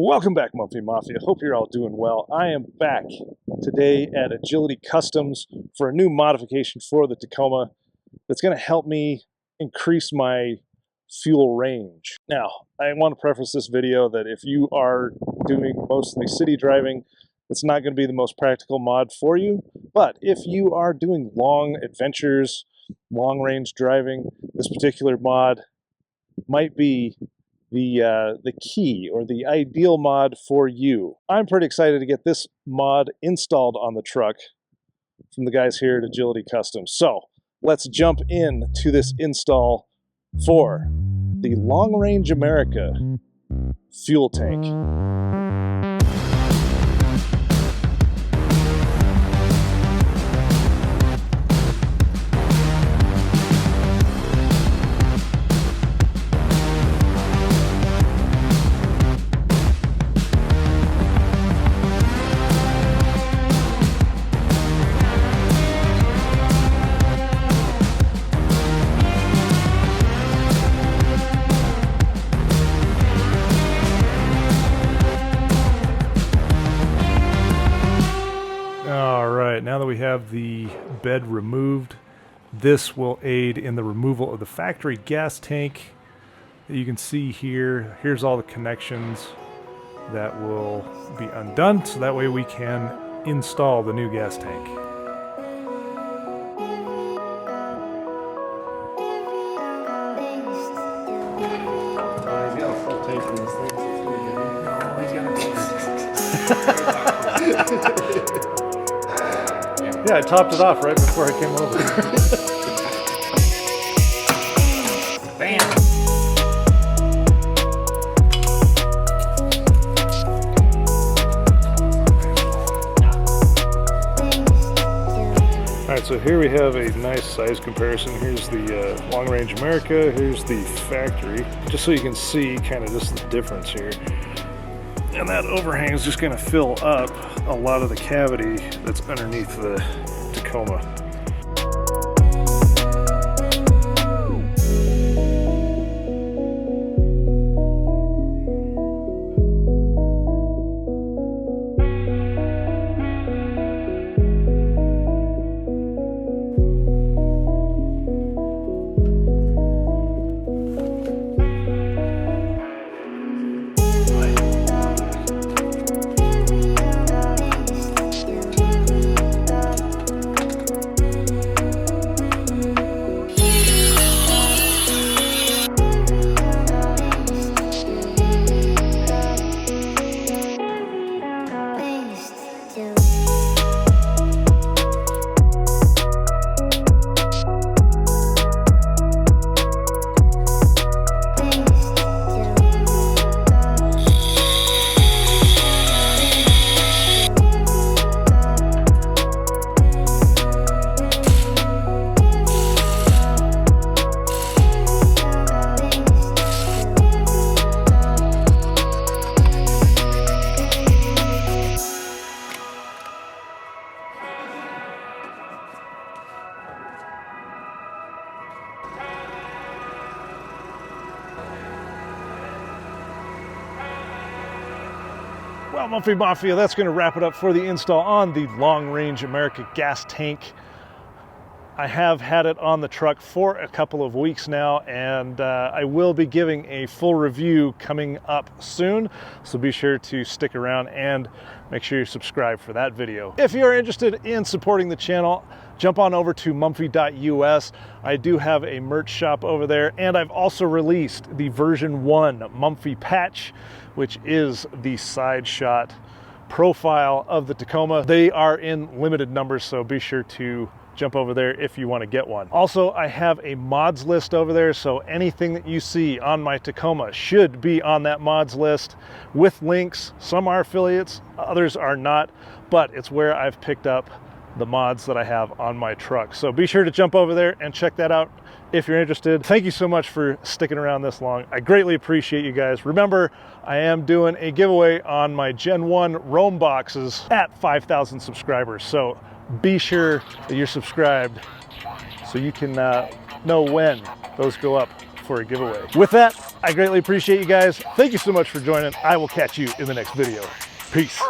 Welcome back, Mumphy Mafia. Hope you're all doing well. I am back today at Agility Customs for a new modification for the Tacoma that's going to help me increase my fuel range. Now, I want to preface this video that if you are doing mostly city driving, it's not going to be the most practical mod for you. But if you are doing long adventures, long range driving, this particular mod might be the key or the ideal mod for you. I'm pretty excited to get this mod installed on the truck from the guys here at Agility Customs. So let's jump in to this install for the Long Range America fuel tank. Now that we have the bed removed, this will aid in the removal of the factory gas tank that you can see here. Here's all the connections that will be undone, so that way we can install the new gas tank. He's got a full tank in these things. It's pretty good. Yeah, I topped it off right before I came over. Bam! Alright, so here we have a nice size comparison. Here's the Long Range America, here's the factory. Just so you can see kind of just the difference here. And that overhang is just going to fill up a lot of the cavity that's underneath the Tacoma. Well, Mumphy Mafia, that's going to wrap it up for the install on the Long Range America gas tank. I have had it on the truck for a couple of weeks now, and I will be giving a full review coming up soon, so be sure to stick around and make sure you subscribe for that video. If you're interested in supporting the channel, jump on over to mumphy.us. I do have a merch shop over there, and I've also released the version 1 Mumphy patch, which is the side shot profile of the Tacoma. They are in limited numbers, so be sure to jump over there if you want to get one. Also, I have a mods list over there, so anything that you see on my Tacoma should be on that mods list with links. Some are affiliates, others are not, but it's where I've picked up the mods that I have on my truck. So be sure to jump over there and check that out if you're interested. Thank you so much for sticking around this long. I greatly appreciate you guys. Remember, I am doing a giveaway on my Gen 1 Roam boxes at 5,000 subscribers. So be sure that you're subscribed so you can know when those go up for a giveaway. With that, I greatly appreciate you guys. Thank you so much for joining. I will catch you in the next video. Peace.